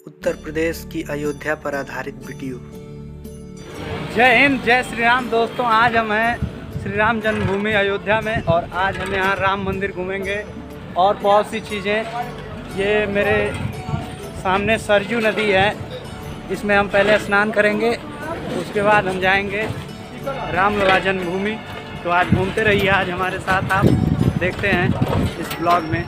उत्तर प्रदेश की अयोध्या पर आधारित वीडियो। जय हिंद, जय श्री राम। दोस्तों, आज हम हैं श्री राम जन्मभूमि अयोध्या में और आज हम यहाँ राम मंदिर घूमेंगे और बहुत सी चीज़ें। ये मेरे सामने सरयू नदी है, इसमें हम पहले स्नान करेंगे, उसके बाद हम जाएंगे रामलला जन्मभूमि। तो आज घूमते रहिए, आज हमारे साथ आप देखते हैं इस ब्लॉग में।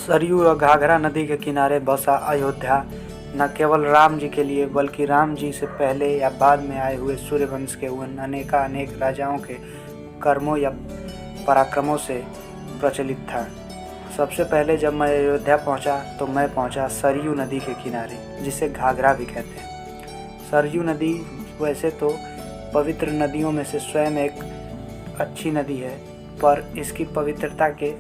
सरयू और घाघरा नदी के किनारे बसा अयोध्या न केवल राम जी के लिए बल्कि राम जी से पहले या बाद में आए हुए सूर्यवंश के उन अनेक राजाओं के कर्मों या पराक्रमों से प्रचलित था। सबसे पहले जब मैं अयोध्या पहुंचा तो मैं पहुंचा सरयू नदी के किनारे, जिसे घाघरा भी कहते हैं। सरयू नदी वैसे तो पवित्र नदियों में से स्वयं एक अच्छी नदी है, पर इसकी पवित्रता के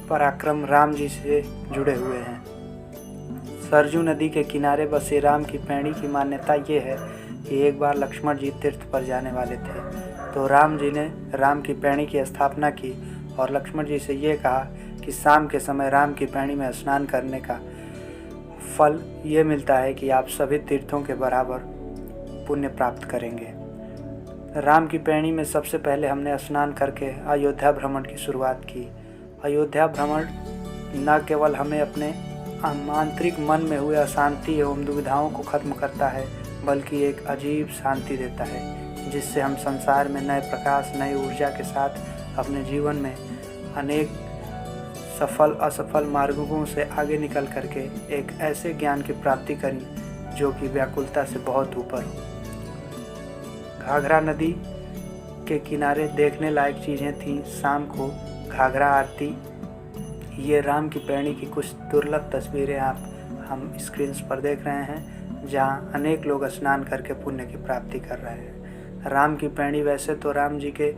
पराक्रम राम जी से जुड़े हुए हैं। सरयू नदी के किनारे बसे राम की पैड़ी की मान्यता ये है कि एक बार लक्ष्मण जी तीर्थ पर जाने वाले थे, तो राम जी ने राम की पैड़ी की स्थापना की और लक्ष्मण जी से ये कहा कि शाम के समय राम की पैड़ी में स्नान करने का फल ये मिलता है कि आप सभी तीर्थों के बराबर पुण्य प्राप्त करेंगे। राम की पैड़ी में सबसे पहले हमने स्नान करके अयोध्या भ्रमण की शुरुआत की। अयोध्या भ्रमण न केवल हमें अपने आंतरिक मन में हुए अशांति एवं दुविधाओं को खत्म करता है, बल्कि एक अजीब शांति देता है, जिससे हम संसार में नए प्रकाश, नई ऊर्जा के साथ अपने जीवन में अनेक सफल असफल मार्गों से आगे निकल करके एक ऐसे ज्ञान की प्राप्ति करी जो कि व्याकुलता से बहुत ऊपर हो। घाघरा नदी के किनारे देखने लायक चीज़ें थीं। शाम को घाघरा आरती, ये राम की पैड़ी की कुछ दुर्लभ तस्वीरें हम स्क्रीन पर देख रहे हैं, जहां अनेक लोग स्नान करके पुण्य की प्राप्ति कर रहे हैं। राम की पैड़ी वैसे तो राम जी के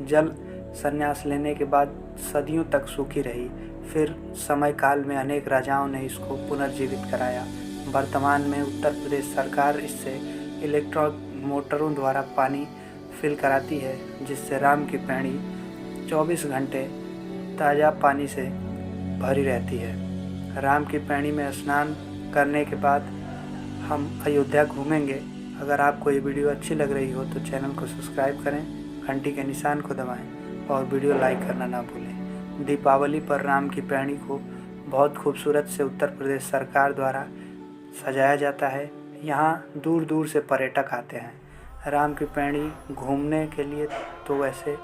जल संन्यास लेने के बाद सदियों तक सूखी रही, फिर समय काल में अनेक राजाओं ने इसको पुनर्जीवित कराया। वर्तमान में उत्तर प्रदेश सरकार इससे इलेक्ट्रिक मोटरों द्वारा पानी फिल कराती है, जिससे राम की पैड़ी 24 घंटे ताज़ा पानी से भरी रहती है। राम की पैड़ी में स्नान करने के बाद हम अयोध्या घूमेंगे। अगर आपको ये वीडियो अच्छी लग रही हो तो चैनल को सब्सक्राइब करें, घंटी के निशान को दबाएं और वीडियो लाइक करना ना भूलें। दीपावली पर राम की पैड़ी को बहुत खूबसूरत से उत्तर प्रदेश सरकार द्वारा सजाया जाता है। यहाँ दूर दूर से पर्यटक आते हैं। राम की पैड़ी घूमने के लिए तो वैसे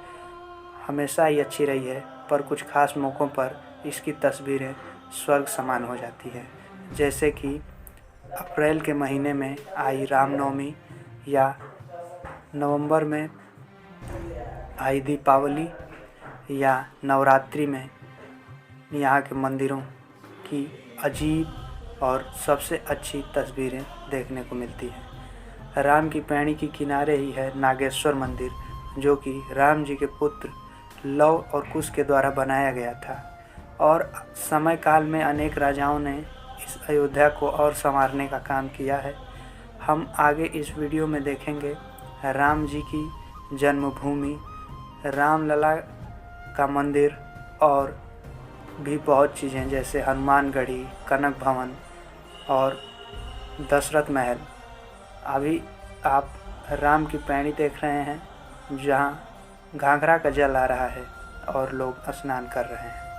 हमेशा ही अच्छी रही है, पर कुछ खास मौक़ों पर इसकी तस्वीरें स्वर्ग समान हो जाती है, जैसे कि अप्रैल के महीने में आई रामनवमी या नवंबर में आई दीपावली या नवरात्रि में यहाँ के मंदिरों की अजीब और सबसे अच्छी तस्वीरें देखने को मिलती हैं। राम की पैड़ी के किनारे ही है नागेश्वर मंदिर, जो कि राम जी के पुत्र लव और कुश के द्वारा बनाया गया था और समय काल में अनेक राजाओं ने इस अयोध्या को और संवारने का काम किया है। हम आगे इस वीडियो में देखेंगे राम जी की जन्मभूमि, रामलला का मंदिर और भी बहुत चीज़ें, जैसे हनुमानगढ़ी, कनक भवन और दशरथ महल। अभी आप राम की पैड़ी देख रहे हैं, जहाँ घाघरा का जल आ रहा है और लोग स्नान कर रहे हैं।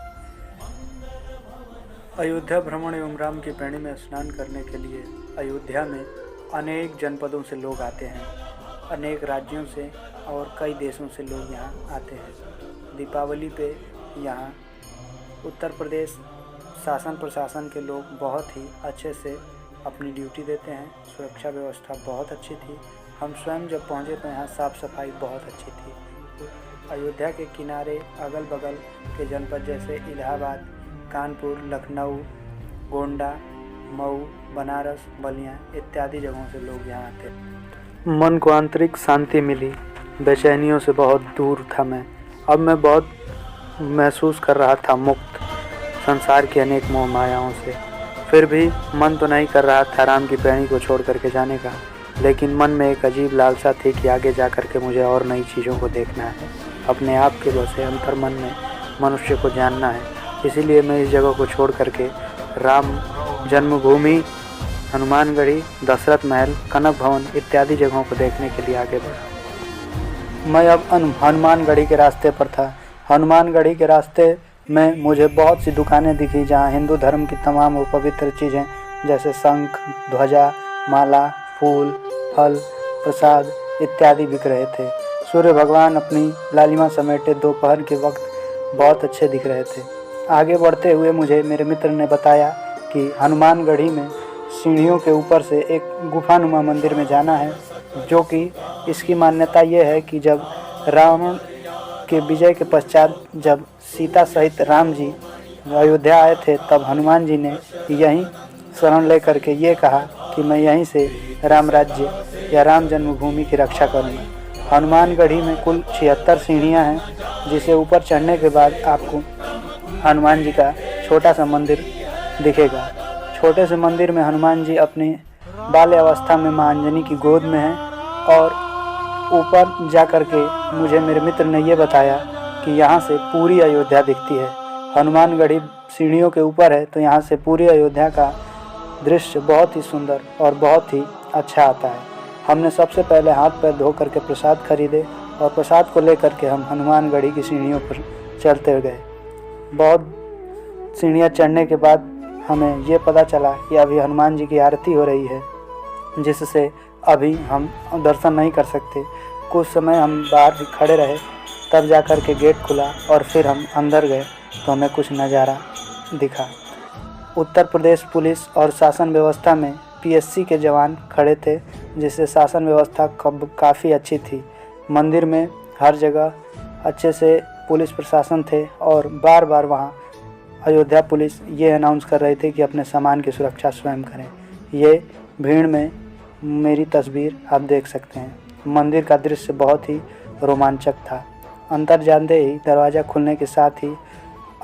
अयोध्या भ्रमण एवं राम की पैड़ी में स्नान करने के लिए अयोध्या में अनेक जनपदों से लोग आते हैं, अनेक राज्यों से और कई देशों से लोग यहाँ आते हैं। दीपावली पे यहाँ उत्तर प्रदेश शासन प्रशासन के लोग बहुत ही अच्छे से अपनी ड्यूटी देते हैं। सुरक्षा व्यवस्था बहुत अच्छी थी। हम स्वयं जब पहुँचे तो यहाँ साफ़ सफाई बहुत अच्छी थी। अयोध्या के किनारे अगल बगल के जनपद जैसे इलाहाबाद, कानपुर, लखनऊ, गोंडा, मऊ, बनारस, बलिया इत्यादि जगहों से लोग यहाँ आते हैं। मन को आंतरिक शांति मिली, बेचैनियों से बहुत दूर था मैं। अब मैं बहुत महसूस कर रहा था मुक्त संसार की अनेक मोह मायाओं से। फिर भी मन तो नहीं कर रहा था राम की पैड़ी को छोड़ करके जाने का, लेकिन मन में एक अजीब लालसा थी कि आगे जा कर के मुझे और नई चीज़ों को देखना है। अपने आप के बसे अंतर्मन में मनुष्य को जानना है इसीलिए मैं इस जगह को छोड़ करके राम जन्मभूमि, हनुमानगढ़ी, दशरथ महल, कनक भवन इत्यादि जगहों को देखने के लिए आगे बढ़ा। मैं अब हनुमानगढ़ी के रास्ते पर था। हनुमानगढ़ी के रास्ते में मुझे बहुत सी दुकानें दिखी जहां हिंदू धर्म की तमाम वो पवित्र चीज़ें जैसे शंख, ध्वजा, माला, फूल, फल, प्रसाद इत्यादि बिक रहे थे। सूर्य भगवान अपनी लालिमा समेटे दोपहर के वक्त बहुत अच्छे दिख रहे थे। आगे बढ़ते हुए मुझे मेरे मित्र ने बताया कि हनुमानगढ़ी में सीढ़ियों के ऊपर से एक गुफानुमा मंदिर में जाना है, जो कि इसकी मान्यता ये है कि जब रावण के विजय के पश्चात जब सीता सहित राम जी अयोध्या आए थे, तब हनुमान जी ने यहीं शरण लेकर के ये कहा कि मैं यहीं से राम राज्य या राम जन्मभूमि की रक्षा करूँगा। हनुमानगढ़ी में कुल 76 सीढ़ियाँ हैं, जिसे ऊपर चढ़ने के बाद आपको हनुमान जी का छोटा सा मंदिर दिखेगा। छोटे से मंदिर में हनुमान जी अपनी बाल्य अवस्था में मां अंजनी की गोद में हैं और ऊपर जा कर के मुझे मेरे मित्र ने ये बताया कि यहाँ से पूरी अयोध्या दिखती है। हनुमानगढ़ी सीढ़ियों के ऊपर है तो यहाँ से पूरी अयोध्या का दृश्य बहुत ही सुंदर और बहुत ही अच्छा आता है। हमने सबसे पहले हाथ पैर धो करके प्रसाद खरीदे और प्रसाद को लेकर के हम हनुमानगढ़ी की सीढ़ियों पर चलते गए। बहुत सीढ़ियाँ चढ़ने के बाद हमें ये पता चला कि अभी हनुमान जी की आरती हो रही है, जिससे अभी हम दर्शन नहीं कर सकते। कुछ समय हम बाहर ही खड़े रहे, तब जा कर के गेट खुला और फिर हम अंदर गए तो हमें कुछ नज़ारा दिखा। उत्तर प्रदेश पुलिस और शासन व्यवस्था में पीएससी के जवान खड़े थे, जिससे शासन व्यवस्था काफ़ी अच्छी थी। मंदिर में हर जगह अच्छे से पुलिस प्रशासन थे और बार बार वहाँ अयोध्या पुलिस ये अनाउंस कर रही थी कि अपने सामान की सुरक्षा स्वयं करें। ये भीड़ में मेरी तस्वीर आप देख सकते हैं। मंदिर का दृश्य बहुत ही रोमांचक था। अंदर जाते ही दरवाज़ा खुलने के साथ ही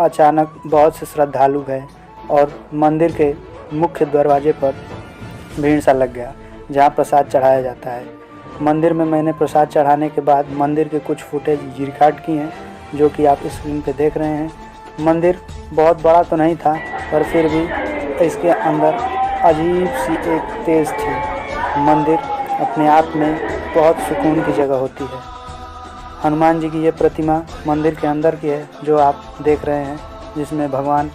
अचानक बहुत से श्रद्धालु गए और मंदिर के मुख्य दरवाजे पर भीड़ सा लग गया, जहाँ प्रसाद चढ़ाया जाता है। मंदिर में मैंने प्रसाद चढ़ाने के बाद मंदिर के कुछ फुटेज रिकॉर्ड किए हैं, जो कि आप स्क्रीन पे देख रहे हैं। मंदिर बहुत बड़ा तो नहीं था, पर फिर भी इसके अंदर अजीब सी एक तेज़ थी। मंदिर अपने आप में बहुत सुकून की जगह होती है। हनुमान जी की ये प्रतिमा मंदिर के अंदर की है, जो आप देख रहे हैं, जिसमें भगवान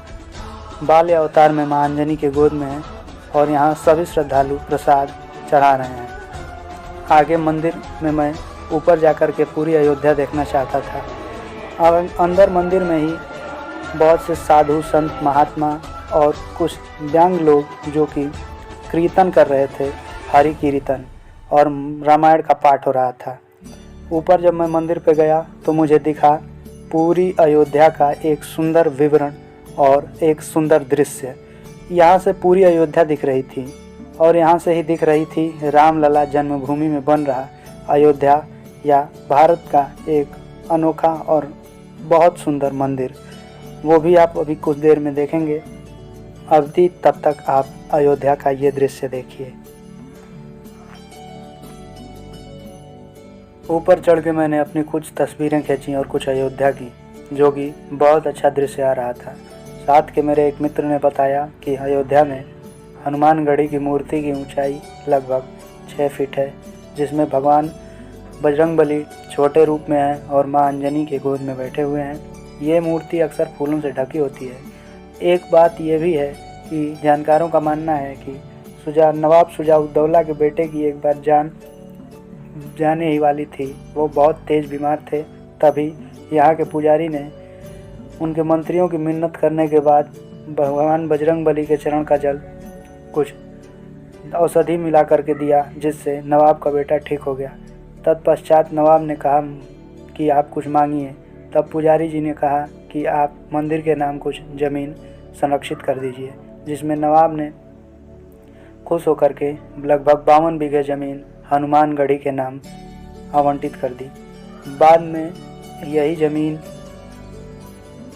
बाल्य अवतार में मां अंजनी के गोद में हैं और यहाँ सभी श्रद्धालु प्रसाद चढ़ा रहे हैं। आगे मंदिर में मैं ऊपर जाकर के पूरी अयोध्या देखना चाहता था। और अंदर मंदिर में ही बहुत से साधु संत महात्मा और कुछ व्यंग लोग जो कि कीर्तन कर रहे थे, हरि कीर्तन, और रामायण का पाठ हो रहा था। ऊपर जब मैं मंदिर पे गया तो मुझे दिखा पूरी अयोध्या का एक सुंदर विवरण और एक सुंदर दृश्य। यहाँ से पूरी अयोध्या दिख रही थी और यहाँ से ही दिख रही थी रामलला जन्मभूमि में बन रहा अयोध्या या भारत का एक अनोखा और बहुत सुंदर मंदिर। वो भी आप अभी कुछ देर में देखेंगे। अवधि तब तक आप अयोध्या का ये दृश्य देखिए। ऊपर चढ़ के मैंने अपनी कुछ तस्वीरें खींची और कुछ अयोध्या की, जो कि बहुत अच्छा दृश्य आ रहा था। साथ के मेरे एक मित्र ने बताया कि अयोध्या में हनुमानगढ़ी की मूर्ति की ऊंचाई लगभग 6 फीट है, जिसमें भगवान बजरंगबली छोटे रूप में हैं और मां अंजनी के गोद में बैठे हुए हैं। ये मूर्ति अक्सर फूलों से ढकी होती है। एक बात यह भी है कि जानकारों का मानना है कि नवाब शुजा-उद-दौला के बेटे की एक बार जान जाने ही वाली थी। वो बहुत तेज़ बीमार थे। तभी यहाँ के पुजारी ने उनके मंत्रियों की मिन्नत करने के बाद भगवान बजरंगबली के चरण का जल कुछ औषधि मिला करके दिया, जिससे नवाब का बेटा ठीक हो गया। तत्पश्चात नवाब ने कहा कि आप कुछ मांगिए। तब पुजारी जी ने कहा कि आप मंदिर के नाम कुछ ज़मीन संरक्षित कर दीजिए, जिसमें नवाब ने खुश होकर के लगभग 52 बीघे ज़मीन हनुमानगढ़ी के नाम आवंटित कर दी। बाद में यही ज़मीन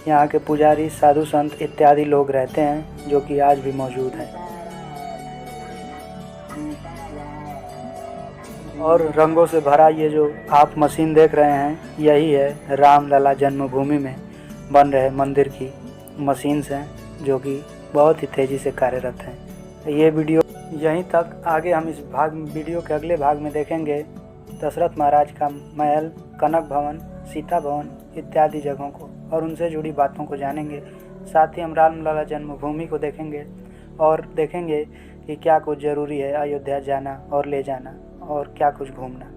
यहाँ के पुजारी, साधु संत इत्यादि लोग रहते हैं, जो कि आज भी मौजूद हैं। और रंगों से भरा ये जो आप मशीन देख रहे हैं, यही है रामलला जन्मभूमि में बन रहे मंदिर की मशीन्स हैं जो कि बहुत ही तेज़ी से कार्यरत हैं। ये वीडियो यहीं तक। आगे हम इस वीडियो के अगले भाग में देखेंगे दशरथ महाराज का महल, कनक भवन, सीता भवन इत्यादि जगहों को और उनसे जुड़ी बातों को जानेंगे। साथ ही हम रामलला जन्मभूमि को देखेंगे और देखेंगे कि क्या कुछ ज़रूरी है अयोध्या जाना और ले जाना और क्या कुछ घूमना।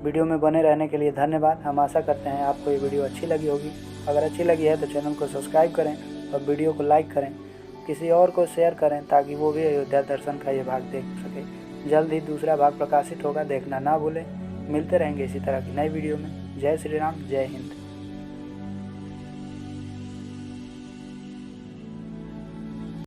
वीडियो में बने रहने के लिए धन्यवाद। हम आशा करते हैं आपको ये वीडियो अच्छी लगी होगी। अगर अच्छी लगी है तो चैनल को सब्सक्राइब करें और वीडियो को लाइक करें, किसी और को शेयर करें ताकि वो भी अयोध्या दर्शन का ये भाग देख सके। जल्द ही दूसरा भाग प्रकाशित होगा, देखना ना भूलें। मिलते रहेंगे इसी तरह की नई वीडियो में। जय श्री राम, जय हिंद।